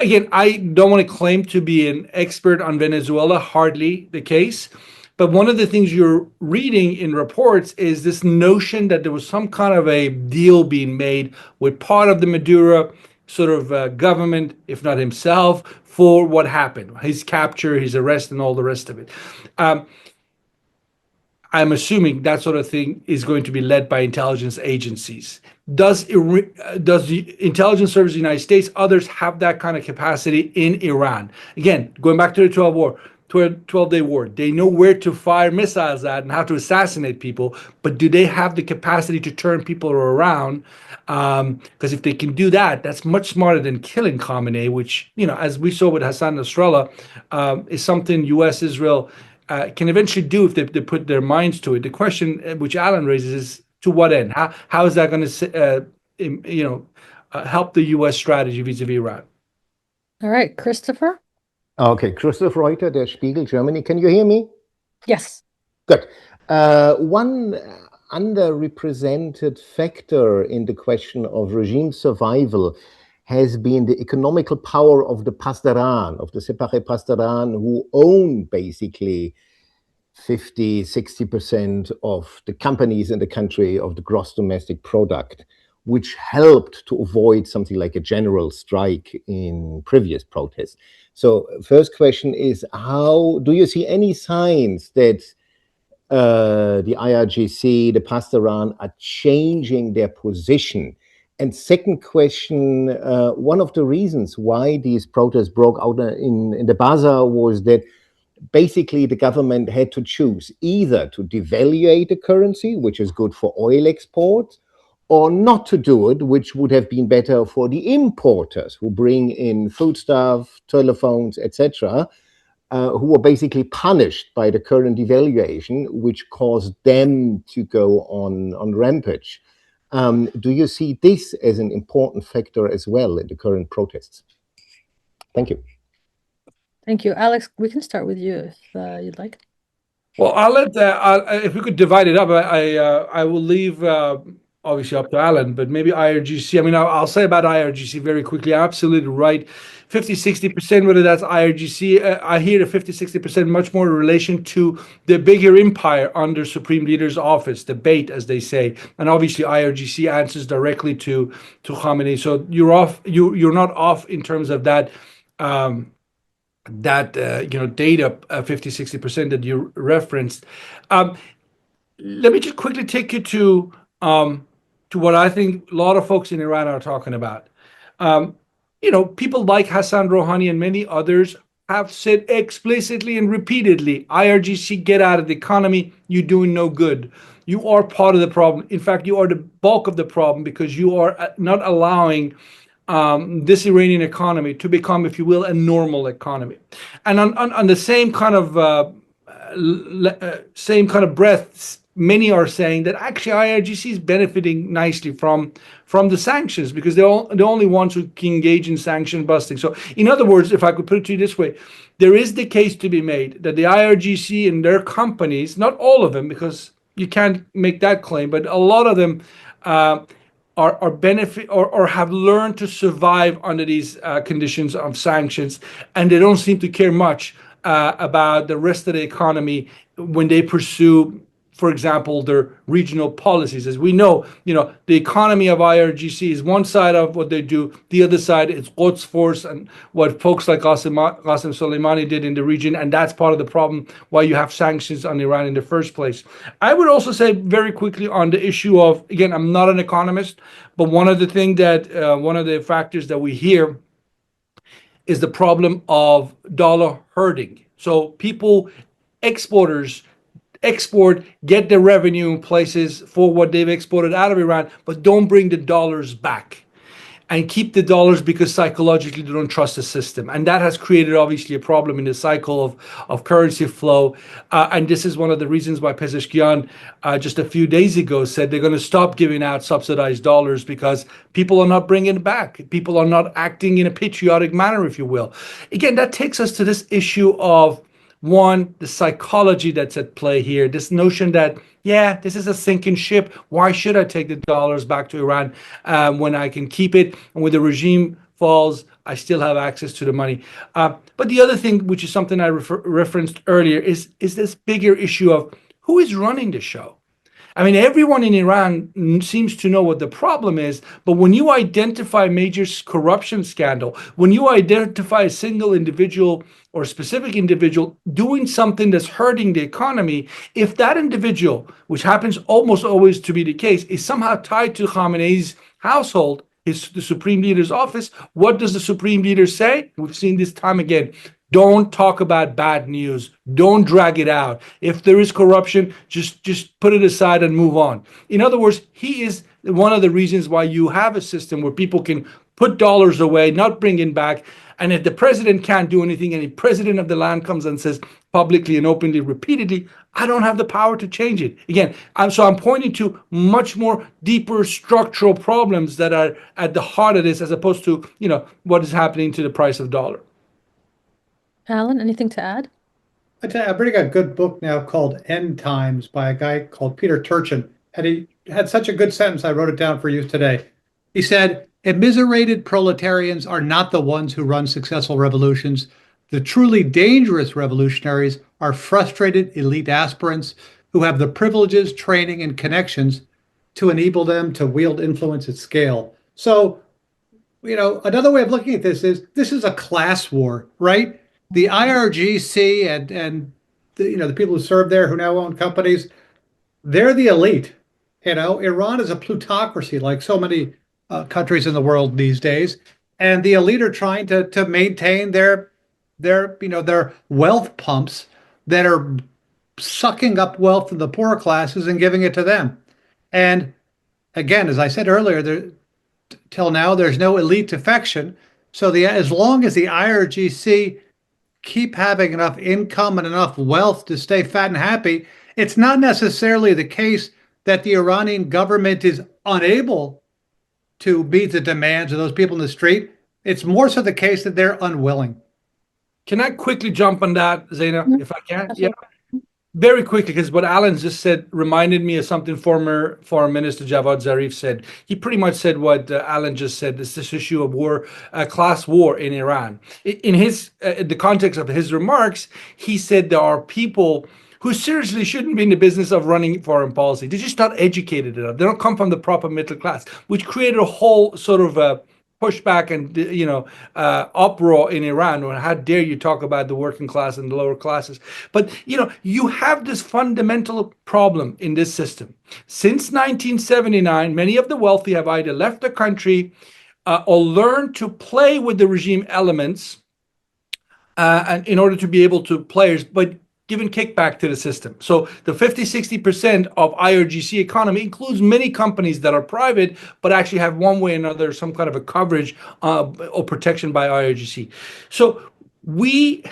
[SPEAKER 2] Again, I don't want to claim to be an expert on Venezuela, hardly the case. But one of the things you're reading in reports is this notion that there was some kind of a deal being made with part of the Maduro sort of government, if not himself, for what happened, his capture, his arrest, and all the rest of it. I'm assuming that sort of thing is going to be led by intelligence agencies. Does the intelligence service of the United States, others have that kind of capacity in Iran? Again, going back to the 12-day war, they know where to fire missiles at and how to assassinate people, but do they have the capacity to turn people around? Because if they can do that, that's much smarter than killing Khamenei, which, as we saw with Hassan Nasrallah, is something U.S., Israel can eventually do if they put their minds to it. The question which Alan raises is, to what end? How is that going to, help the U.S. strategy vis-a-vis Iran?
[SPEAKER 1] All right, Christopher?
[SPEAKER 4] Okay, Christopher Reuter, Der Spiegel, Germany. Can you hear me?
[SPEAKER 1] Yes.
[SPEAKER 4] Good. One underrepresented factor in the question of regime survival has been the economical power of the Pasdaran, of the separate Pasdaran, who own basically 50, 60% of the companies in the country, of the gross domestic product, which helped to avoid something like a general strike in previous protests. So first question is, how do you see any signs that the IRGC, the Pasdaran are changing their position? And second question, one of the reasons why these protests broke out in the bazaar was that basically the government had to choose either to devalue the currency, which is good for oil exports, or not to do it, which would have been better for the importers who bring in foodstuff, telephones, etc., who were basically punished by the current devaluation, which caused them to go on rampage. Do you see this as an important factor as well in the current protests? Thank you.
[SPEAKER 1] Thank you. Alex, we can start with you if you'd like.
[SPEAKER 2] Well, I'll let if we could divide it up. I will leave obviously up to Alan, but maybe IRGC. I mean, I'll say about IRGC very quickly. Absolutely right. 50-60%, whether that's IRGC, I hear the 50-60% much more in relation to the bigger empire under Supreme Leader's office, the bait, as they say. And obviously IRGC answers directly to Khamenei. So you're not off in terms of that data 50-60% that you referenced. Let me just quickly take you to what I think a lot of folks in Iran are talking about. People like Hassan Rouhani and many others have said explicitly and repeatedly, IRGC, get out of the economy. You're doing no good. You are part of the problem. In fact, you are the bulk of the problem because you are not allowing this Iranian economy to become, if you will, a normal economy. And on the same kind of breath, many are saying that actually IRGC is benefiting nicely from the sanctions because they're the only ones who can engage in sanction busting. So in other words, if I could put it to you this way, there is the case to be made that the IRGC and their companies, not all of them, because you can't make that claim, but a lot of them are benefit or have learned to survive under these conditions of sanctions, and they don't seem to care much about the rest of the economy when they pursue, for example, their regional policies. As we know, the economy of IRGC is one side of what they do. The other side is Quds Force and what folks like Qasem Soleimani did in the region. And that's part of the problem why you have sanctions on Iran in the first place. I would also say very quickly on the issue of, again, I'm not an economist, but one of the factors that we hear is the problem of dollar herding. So exporters export, get the revenue in places for what they've exported out of Iran, but don't bring the dollars back and keep the dollars because psychologically they don't trust the system. And that has created obviously a problem in the cycle of currency flow. And this is one of the reasons why Pezeshkian just a few days ago said they're going to stop giving out subsidized dollars because people are not bringing it back. People are not acting in a patriotic manner, if you will. Again, that takes us to this issue of one, the psychology that's at play here, this notion that, yeah, this is a sinking ship. Why should I take the dollars back to Iran when I can keep it? And when the regime falls, I still have access to the money. But the other thing, which is something I referenced earlier, is this bigger issue of who is running the show. I mean, everyone in Iran seems to know what the problem is, but when you identify a major corruption scandal, when you identify a single individual or a specific individual doing something that's hurting the economy, if that individual, which happens almost always to be the case, is somehow tied to Khamenei's household, the supreme leader's office, what does the supreme leader say? We've seen this time again. Don't talk about bad news. Don't drag it out. If there is corruption, just put it aside and move on. In other words, he is one of the reasons why you have a system where people can put dollars away, not bring it back. And if the president can't do anything, and the president of the land comes and says publicly and openly, repeatedly, I don't have the power to change it. Again, I'm pointing to much more deeper structural problems that are at the heart of this, as opposed to, what is happening to the price of dollar.
[SPEAKER 1] Alan, anything to add?
[SPEAKER 3] I'm reading a good book now called End Times by a guy called Peter Turchin. And he had such a good sentence, I wrote it down for you today. He said, immiserated proletarians are not the ones who run successful revolutions. The truly dangerous revolutionaries are frustrated elite aspirants who have the privileges, training, and connections to enable them to wield influence at scale. So, another way of looking at this is a class war, right? The IRGC and the people who serve there who now own companies, they're the elite. Iran is a plutocracy like so many countries in the world these days, and the elite are trying to maintain their wealth pumps that are sucking up wealth from the poorer classes and giving it to them. And again, as I said earlier, till now there's no elite defection. So as long as the IRGC keep having enough income and enough wealth to stay fat and happy, it's not necessarily the case that the Iranian government is unable to meet the demands of those people in the street. It's more so the case that they're unwilling.
[SPEAKER 2] Can I quickly jump on that, Zaina, if I can?
[SPEAKER 1] Absolutely.
[SPEAKER 2] Yeah. Very quickly, because what Alan just said reminded me of something former Foreign Minister Javad Zarif said. He pretty much said what Alan just said, this issue of war, class war in Iran. In the context of his remarks, he said there are people who seriously shouldn't be in the business of running foreign policy. They're just not educated enough. They don't come from the proper middle class, which created a whole sort of pushback and uproar in Iran. Or how dare you talk about the working class and the lower classes? But you have this fundamental problem in this system. Since 1979, many of the wealthy have either left the country or learned to play with the regime elements and in order to be able to players, but giving kickback to the system. So the 50-60% of IRGC economy includes many companies that are private, but actually have one way or another some kind of a coverage or protection by IRGC. So we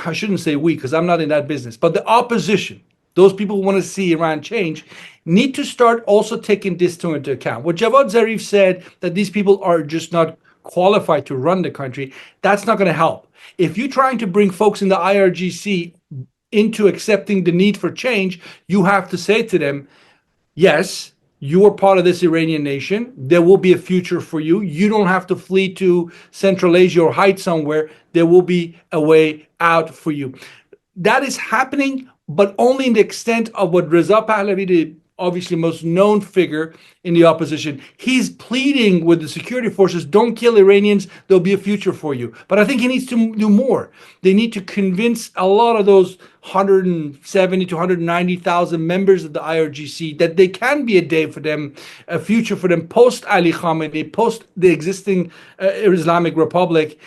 [SPEAKER 2] I shouldn't say we because I'm not in that business, but the opposition, those people who want to see Iran change, need to start also taking this into account. What Javad Zarif said, that these people are just not qualified to run the country, that's not going to help. If you're trying to bring folks in the IRGC into accepting the need for change, you have to say to them, yes, you are part of this Iranian nation. There will be a future for you. You don't have to flee to Central Asia or hide somewhere. There will be a way out for you. That is happening, but only in the extent of what Reza Pahlavi, the obviously most known figure in the opposition, he's pleading with the security forces, don't kill Iranians, there'll be a future for you. But I think he needs to do more. They need to convince a lot of those 170 to 190,000 members of the IRGC that they can be a day for them, a future for them post Ali Khamenei, post the existing Islamic Republic,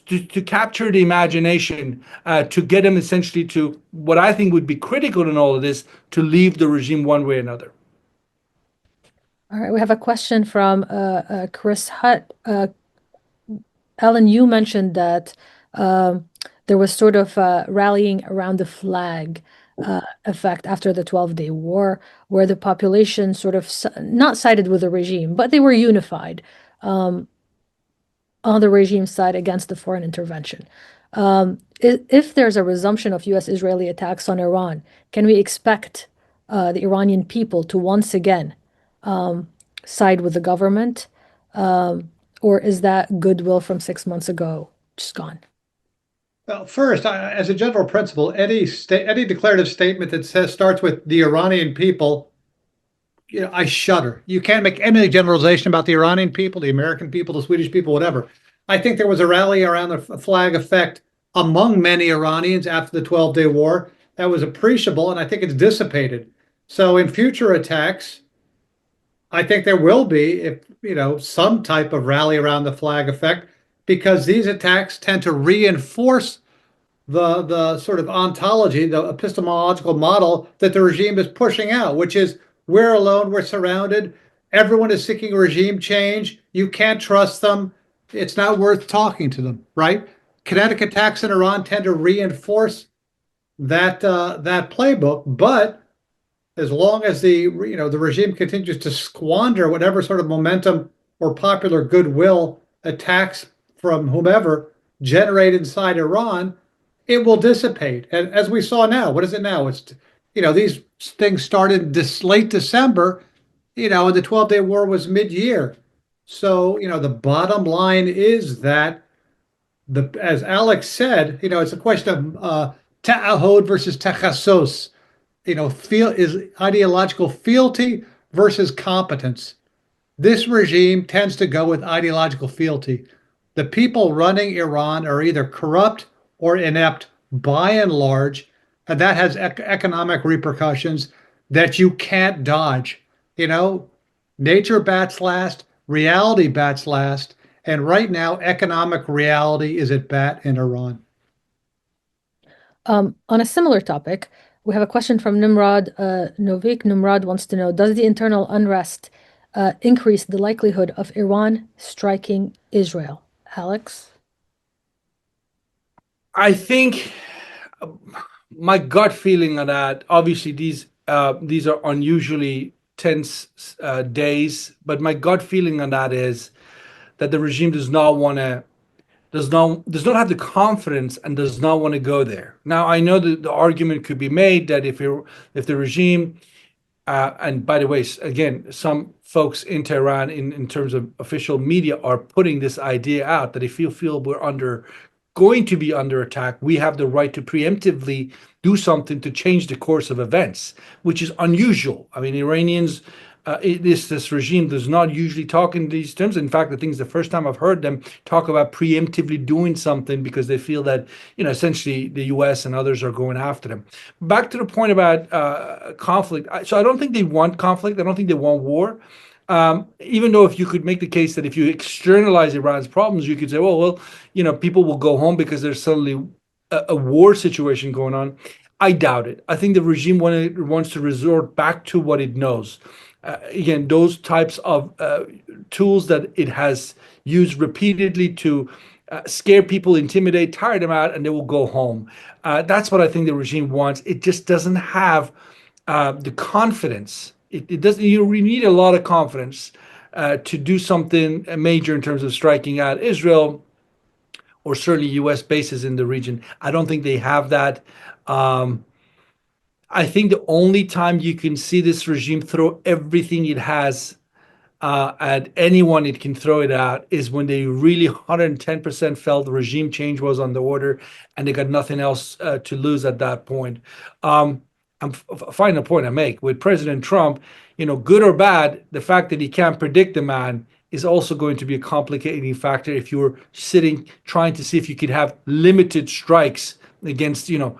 [SPEAKER 2] to capture the imagination, to get them essentially to what I think would be critical in all of this, to leave the regime one way or another.
[SPEAKER 1] All right, we have a question from Chris Hutt. Alan, you mentioned that there was sort of rallying around the flag effect after the 12-day war, where the population sort of not sided with the regime, but they were unified on the regime side against the foreign intervention. If there's a resumption of U.S.-Israeli attacks on Iran, can we expect the Iranian people to once again side with the government? Or is that goodwill from 6 months ago just gone?
[SPEAKER 3] Well, first, as a general principle, any declarative statement that starts with the Iranian people, I shudder. You can't make any generalization about the Iranian people, the American people, the Swedish people, whatever. I think there was a rally around the flag effect among many Iranians after the 12-day war that was appreciable, and I think it's dissipated. So in future attacks, I think there will be, some type of rally around the flag effect, because these attacks tend to reinforce the sort of ontology, the epistemological model that the regime is pushing out, which is we're alone, we're surrounded, everyone is seeking regime change, you can't trust them, it's not worth talking to them, right? Kinetic attacks in Iran tend to reinforce that playbook, but as long as the regime continues to squander whatever sort of momentum or popular goodwill attacks from whomever generate inside Iran, it will dissipate. And as we saw now, what is it now? It's these things started this late December, and the 12-day war was mid-year. So the bottom line is that as Alex said, it's a question of ta'ahud versus tachasos. Is ideological fealty versus competence. This regime tends to go with ideological fealty. The people running Iran are either corrupt or inept by and large, and that has economic repercussions that you can't dodge. Nature bats last, reality bats last, and right now economic reality is at bat in Iran.
[SPEAKER 1] On a similar topic, we have a question from Nimrod Novik. Nimrod wants to know, does the internal unrest increase the likelihood of Iran striking Israel? Alex?
[SPEAKER 2] I think my gut feeling on that, obviously these are unusually tense days, but my gut feeling on that is that the regime does not have the confidence and does not want to go there. Now, I know that the argument could be made that if the regime, and by the way, again, some folks in Tehran, in terms of official media, are putting this idea out that if you feel we're going to be under attack, we have the right to preemptively do something to change the course of events, which is unusual. I mean, Iranians, this regime does not usually talk in these terms. In fact, I think it's the first time I've heard them talk about preemptively doing something because they feel that, essentially the US and others are going after them. Back to the point about conflict. So I don't think they want conflict. I don't think they want war. Even though if you could make the case that if you externalize Iran's problems, you could say, well, people will go home because there's suddenly a war situation going on. I doubt it. I think the regime wants to resort back to what it knows. Again, those types of tools that it has used repeatedly to scare people, intimidate, tire them out, and they will go home. That's what I think the regime wants. It just doesn't have the confidence. It doesn't. You need a lot of confidence to do something major in terms of striking at Israel or certainly U.S. bases in the region. I don't think they have that. I think the only time you can see this regime throw everything it has at anyone it can throw it at is when they really 110% felt the regime change was on the order and they got nothing else to lose at that point. I'm final point I make with President Trump, good or bad, the fact that he can't predict the man is also going to be a complicating factor if you're sitting trying to see if you could have limited strikes against the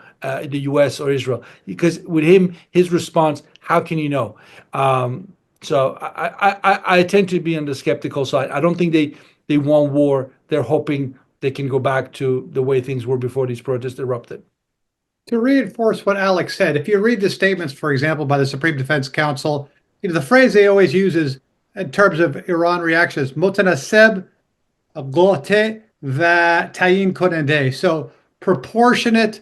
[SPEAKER 2] US or Israel, because with him, his response, how can you know? So I tend to be on the skeptical side. I don't think they want war. They're hoping they can go back to the way things were before these protests erupted.
[SPEAKER 3] To reinforce what Alex said, if you read the statements, for example, by the Supreme Defense Council, the phrase they always use is, in terms of Iran reaction, is mutanaseb gote va tayin konende. So proportionate,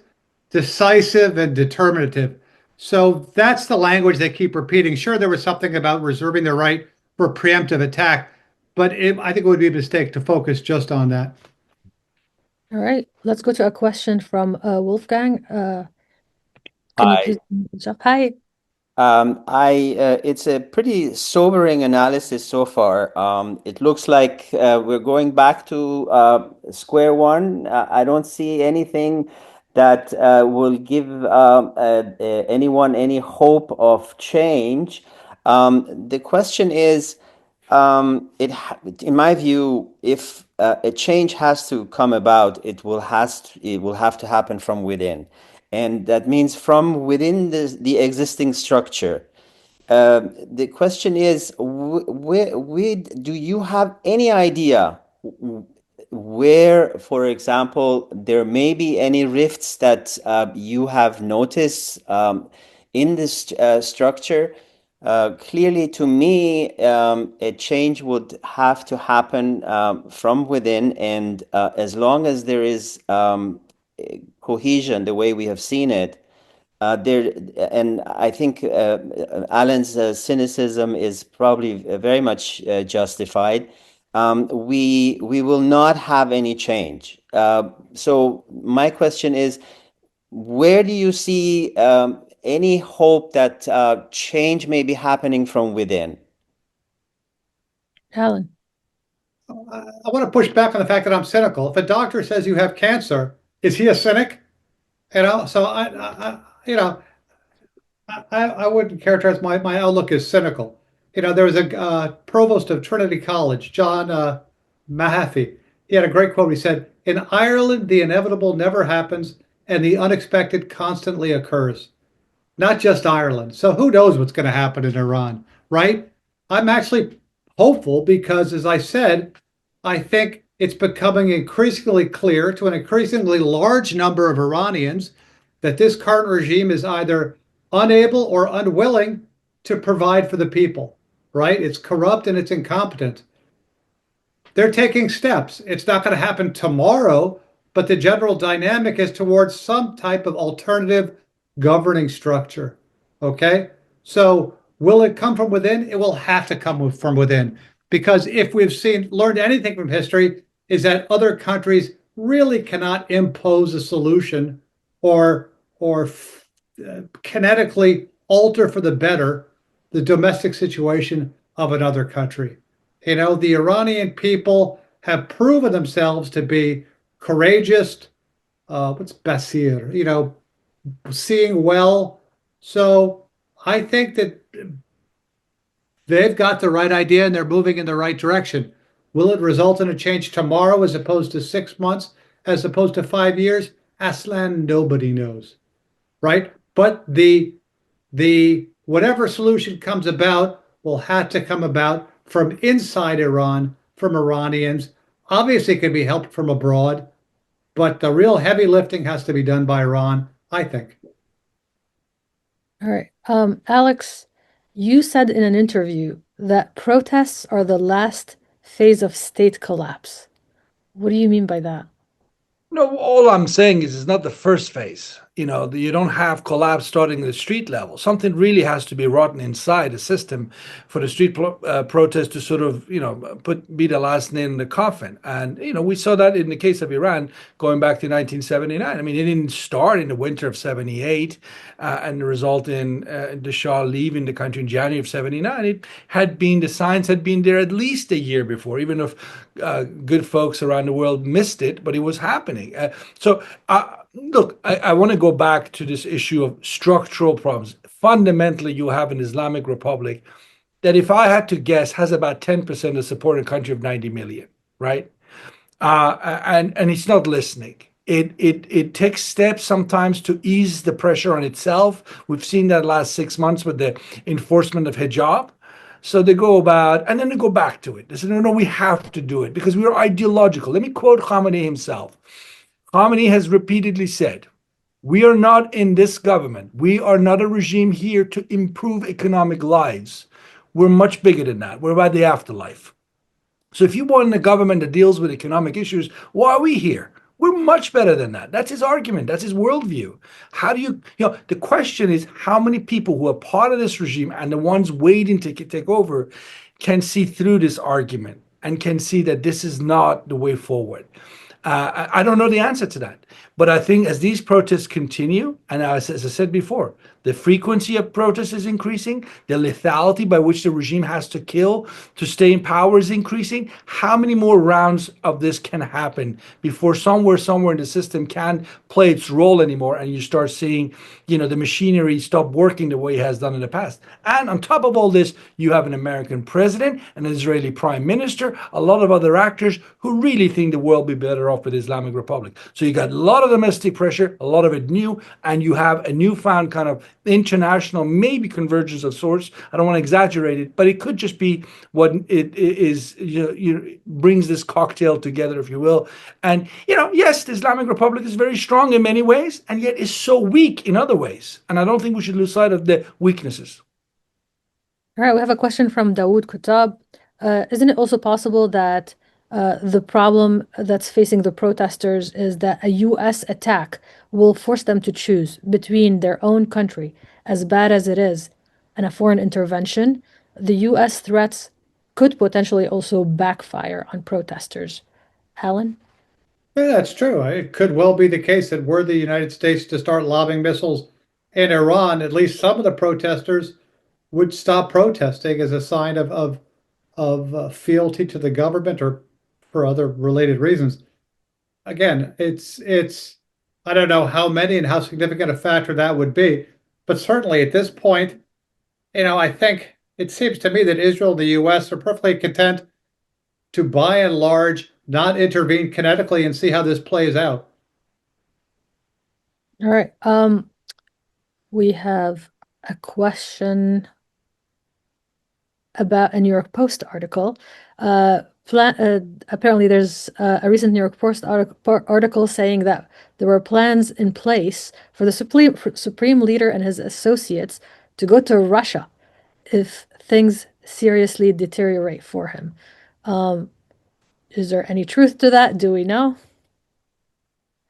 [SPEAKER 3] decisive, and determinative. So that's the language they keep repeating. Sure, there was something about reserving the right for preemptive attack, but I think it would be a mistake to focus just on that.
[SPEAKER 1] All right, let's go to a question from Wolfgang. Can you please? Hi.
[SPEAKER 5] It's a pretty sobering analysis so far. It looks like we're going back to square one. I don't see anything that will give anyone any hope of change. The question is, in my view, if a change has to come about, it will have to happen from within. And that means from within the existing structure. The question is, do you have any idea where, for example, there may be any rifts that you have noticed in this structure? Clearly, to me, a change would have to happen from within, and as long as there is cohesion, the way we have seen it, and I think Alan's cynicism is probably very much justified. We will not have any change. So my question is, where do you see any hope that change may be happening from within?
[SPEAKER 1] Alan.
[SPEAKER 3] I want to push back on the fact that I'm cynical. If a doctor says you have cancer, is he a cynic? So I wouldn't characterize my outlook as cynical. There was a provost of Trinity College, John Mahaffey. He had a great quote. He said, "In Ireland, the inevitable never happens, and the unexpected constantly occurs." Not just Ireland. So who knows what's going to happen in Iran, right? I'm actually hopeful because, as I said, I think it's becoming increasingly clear to an increasingly large number of Iranians that this current regime is either unable or unwilling to provide for the people, right? It's corrupt and it's incompetent. They're taking steps. It's not going to happen tomorrow, but the general dynamic is towards some type of alternative governing structure. Okay? So will it come from within? It will have to come from within. Because if we've learned anything from history, is that other countries really cannot impose a solution or kinetically alter for the better the domestic situation of another country. The Iranian people have proven themselves to be courageous, what's basir, seeing well. So I think that they've got the right idea and they're moving in the right direction. Will it result in a change tomorrow as opposed to 6 months, as opposed to 5 years? Aslan, nobody knows, right? But the whatever solution comes about will have to come about from inside Iran, from Iranians. Obviously, it can be helped from abroad, but the real heavy lifting has to be done by Iran, I think.
[SPEAKER 1] All right. Alex, you said in an interview that protests are the last phase of state collapse. What do you mean by that?
[SPEAKER 2] No, all I'm saying is it's not the first phase. You don't have collapse starting at the street level. Something really has to be rotten inside the system for the street protest to sort of, be the last nail in the coffin. And, we saw that in the case of Iran going back to 1979. I mean, it didn't start in the winter of 78 and result in the Shah leaving the country in January of 79. The signs had been there at least a year before, even if good folks around the world missed it, but it was happening. Look, I want to go back to this issue of structural problems. Fundamentally, you have an Islamic Republic that, if I had to guess, has about 10% of support in a country of 90 million, right? And it's not listening. It takes steps sometimes to ease the pressure on itself. We've seen that last 6 months with the enforcement of hijab. So they go about, and then they go back to it. They say, no, we have to do it because we are ideological. Let me quote Khamenei himself. Khamenei has repeatedly said, we are not in this government. We are not a regime here to improve economic lives. We're much bigger than that. We're about the afterlife. So if you want a government that deals with economic issues, why are we here? We're much better than that. That's his argument. That's his worldview. How do the question is how many people who are part of this regime and the ones waiting to take over can see through this argument and can see that this is not the way forward. I don't know the answer to that. But I think as these protests continue, and as I said before, the frequency of protests is increasing, the lethality by which the regime has to kill to stay in power is increasing. How many more rounds of this can happen before somewhere in the system can't play its role anymore and you start seeing, the machinery stop working the way it has done in the past? And on top of all this, you have an American president, an Israeli prime minister, a lot of other actors who really think the world will be better off with the Islamic Republic. So you got a lot of domestic pressure, a lot of it new, and you have a newfound kind of international, maybe convergence of sorts. I don't want to exaggerate it, but it could just be what it is, brings this cocktail together, if you will. And, yes, the Islamic Republic is very strong in many ways, and yet is so weak in other ways. And I don't think we should lose sight of the weaknesses.
[SPEAKER 1] All right, we have a question from Dawood Kutab. Isn't it also possible that the problem that's facing the protesters is that a U.S. attack will force them to choose between their own country, as bad as it is, and a foreign intervention? The U.S. threats could potentially also backfire on protesters. Alan?
[SPEAKER 3] Yeah, that's true. It could well be the case that were the United States to start lobbing missiles in Iran, at least some of the protesters would stop protesting as a sign of fealty to the government or for other related reasons. Again, it's I don't know how many and how significant a factor that would be, but certainly at this point, I think it seems to me that Israel and the U.S. are perfectly content to, by and large, not intervene kinetically and see how this plays out.
[SPEAKER 1] All right. We have a question about a New York Post article. Apparently, there's a recent New York Post article saying that there were plans in place for the Supreme Leader and his associates to go to Russia if things seriously deteriorate for him. Is there any truth to that? Do we know?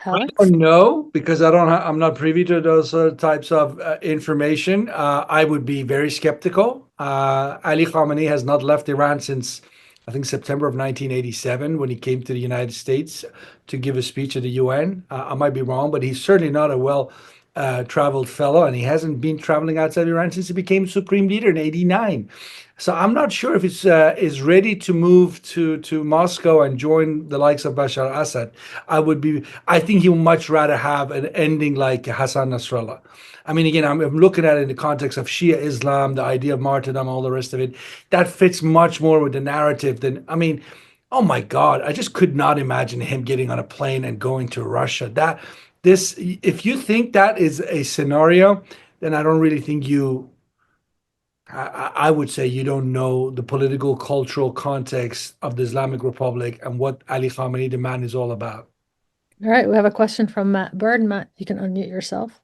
[SPEAKER 1] Alex?
[SPEAKER 2] I don't know because I'm not privy to those types of information. I would be very skeptical. Ali Khamenei has not left Iran since, I think, September of 1987 when he came to the United States to give a speech at the UN. I might be wrong, but he's certainly not a well-traveled fellow, and he hasn't been traveling outside Iran since he became supreme leader in '89. So I'm not sure if it's is ready to move to Moscow and join the likes of Bashar al-Assad. I think he would much rather have an ending like Hassan Nasrallah. I mean, again, I'm looking at it in the context of Shia Islam, the idea of martyrdom, all the rest of it. That fits much more with the narrative than, oh my God, I just could not imagine him getting on a plane and going to Russia. If you think that is a scenario, then I don't really think you I would say you don't know the political, cultural context of the Islamic Republic and what Ali Khamenei, the man, is all about.
[SPEAKER 1] All right, we have a question from Matt Bird. Matt, you can unmute yourself.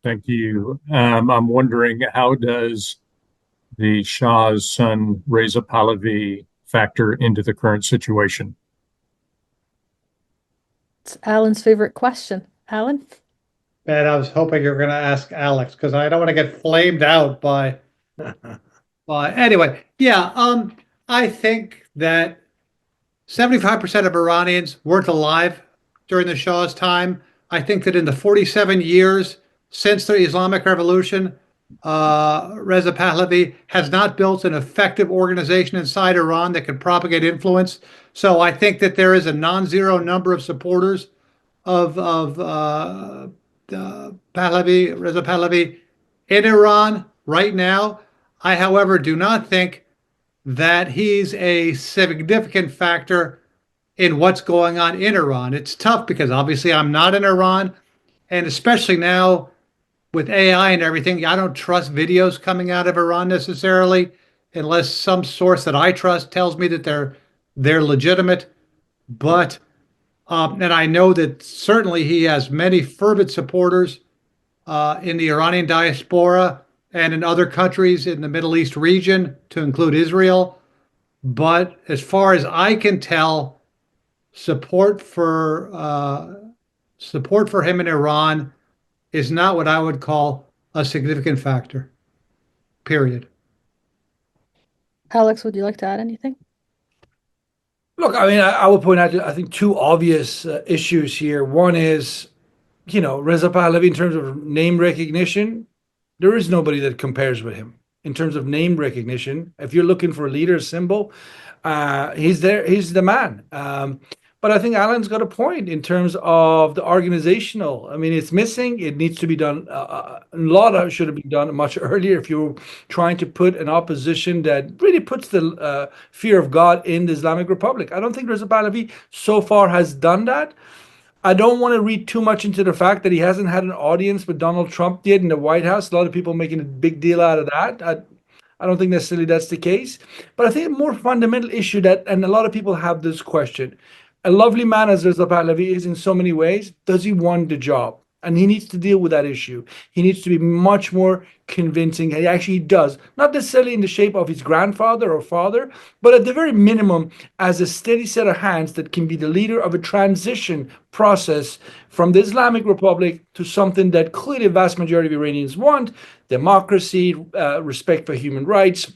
[SPEAKER 6] Thank you. I'm wondering, how does the Shah's son, Reza Pahlavi, factor into the current situation?
[SPEAKER 1] It's Alan's favorite question. Alan?
[SPEAKER 3] And I was hoping you were going to ask Alex because I don't want to get flamed out by. Anyway, yeah. I think that 75% of Iranians weren't alive during the Shah's time. I think that in the 47 years since the Islamic Revolution, Reza Pahlavi has not built an effective organization inside Iran that can propagate influence. So I think that there is a non-zero number of supporters of Reza Pahlavi in Iran right now. I, however, do not think that he's a significant factor in what's going on in Iran. It's tough because obviously I'm not in Iran, and especially now with AI and everything, I don't trust videos coming out of Iran necessarily unless some source that I trust tells me that they're legitimate. But and I know that certainly he has many fervent supporters in the Iranian diaspora and in other countries in the Middle East region, to include Israel. But as far as I can tell, support for him in Iran is not what I would call a significant factor. Period.
[SPEAKER 1] Alex, would you like to add anything?
[SPEAKER 2] Look, I mean, I would point out, I think, two obvious issues here. One is, Reza Pahlavi, in terms of name recognition, there is nobody that compares with him. In terms of name recognition, if you're looking for a leader symbol, he's there. He's the man. But I think Alan's got a point in terms of the organizational. I mean, it's missing. It needs to be done. A lot of should have been done much earlier if you were trying to put an opposition that really puts the fear of God in the Islamic Republic. I don't think Reza Pahlavi so far has done that. I don't want to read too much into the fact that he hasn't had an audience with Donald Trump yet in the White House. A lot of people making a big deal out of that. I don't think necessarily that's the case. But I think a more fundamental issue and a lot of people have this question. A lovely man as Reza Pahlavi is in so many ways, does he want the job? And he needs to deal with that issue. He needs to be much more convincing. And he actually does, not necessarily in the shape of his grandfather or father, but at the very minimum, as a steady set of hands that can be the leader of a transition process from the Islamic Republic to something that clearly the vast majority of Iranians want: democracy, respect for human rights,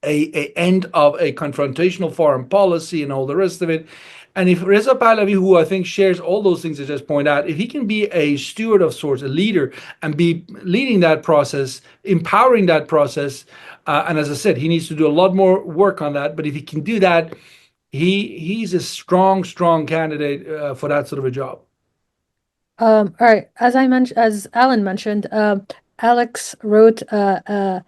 [SPEAKER 2] a end of a confrontational foreign policy, and all the rest of it. And if Reza Pahlavi, who I think shares all those things I just point out, if he can be a steward of sorts, a leader, and be leading that process, empowering that process, and as I said, he needs to do a lot more work on that. But if he can do that, he's a strong candidate for that sort of a job.
[SPEAKER 1] All right. As Alan mentioned, Alex wrote a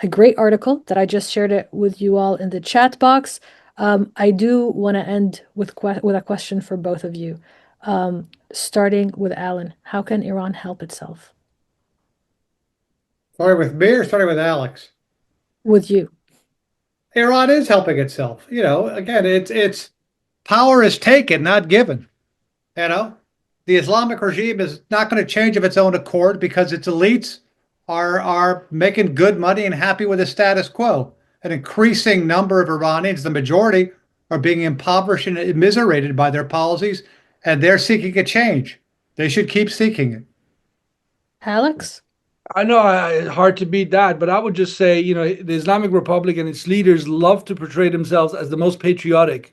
[SPEAKER 1] great article that I just shared it with you all in the chat box. I do want to end with a question for both of you, starting with Alan. How can Iran help itself?
[SPEAKER 3] Starting with me or starting with Alex?
[SPEAKER 1] With you.
[SPEAKER 3] Iran is helping itself. Again, it's power is taken, not given. The Islamic regime is not going to change of its own accord because its elites are making good money and happy with the status quo. An increasing number of Iranians, the majority, are being impoverished and immiserated by their policies, and they're seeking a change. They should keep seeking it.
[SPEAKER 1] Alex?
[SPEAKER 2] I know it's hard to beat that, but I would just say, the Islamic Republic and its leaders love to portray themselves as the most patriotic,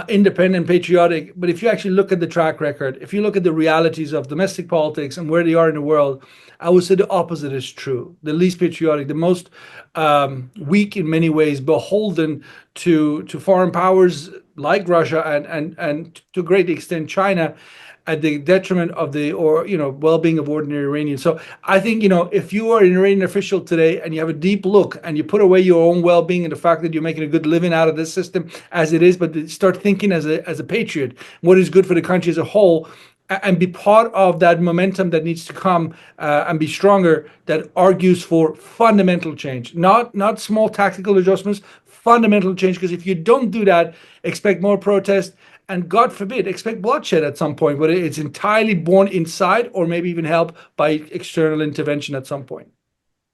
[SPEAKER 2] independent, patriotic. But if you actually look at the track record, if you look at the realities of domestic politics and where they are in the world, I would say the opposite is true. The least patriotic, the most weak in many ways, beholden to foreign powers like Russia and to a great extent China, at the detriment of the well-being of ordinary Iranians. So I think if you are an Iranian official today and you have a deep look and you put away your own well-being and the fact that you're making a good living out of this system as it is, but start thinking as a patriot, what is good for the country as a whole, and be part of that momentum that needs to come and be stronger, that argues for fundamental change, not small tactical adjustments, fundamental change. Because if you don't do that, expect more protest, and God forbid, expect bloodshed at some point, whether it's entirely born inside or maybe even help by external intervention at some point.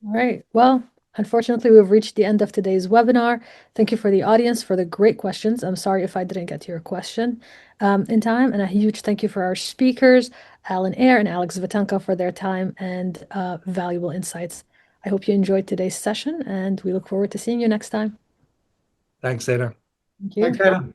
[SPEAKER 1] All right. Well, unfortunately, we've reached the end of today's webinar. Thank you for the audience for the great questions. I'm sorry if I didn't get to your question in time. And a huge thank you for our speakers, Alan Eyre and Alex Vatanka, for their time and valuable insights. I hope you enjoyed today's session, and we look forward to seeing you next time.
[SPEAKER 2] Thanks, Zaina.
[SPEAKER 1] Thank you.
[SPEAKER 3] Thanks, Anna.